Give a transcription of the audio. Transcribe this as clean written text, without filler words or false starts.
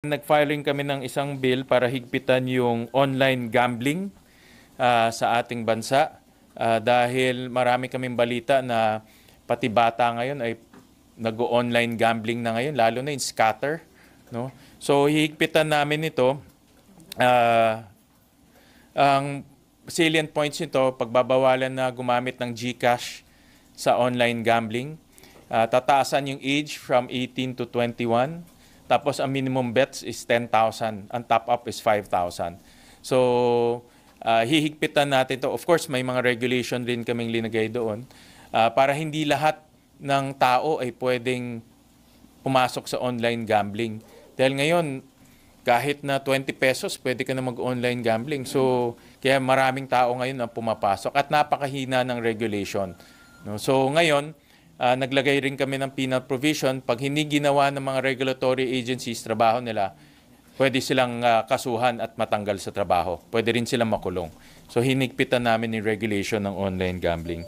Nag-filing kami ng isang bill para higpitan yung online gambling sa ating bansa dahil marami kaming balita na pati bata ngayon ay nag-online gambling na ngayon, lalo na yung scatter, no? So hihigpitan namin ito. Ang salient points nito, pagbabawalan na gumamit ng GCash sa online gambling. Tataasan yung age from 18 to 21. Tapos ang minimum bets is 10,000. Ang top up is 5,000. So hihigpitan natin to. Of course, may mga regulation rin kaming linagay doon para hindi lahat ng tao ay pwedeng pumasok sa online gambling. Dahil ngayon, kahit na 20 pesos, pwede ka na mag-online gambling. So, kaya maraming tao ngayon ang pumapasok at napakahina ng regulation. No? So, ngayon, naglagay rin kami ng penal provision. Pag hindi ginawa ng mga regulatory agencies trabaho nila, pwede silang kasuhan at matanggal sa trabaho. Pwede rin silang makulong. So, hinigpitan namin yung regulation ng online gambling.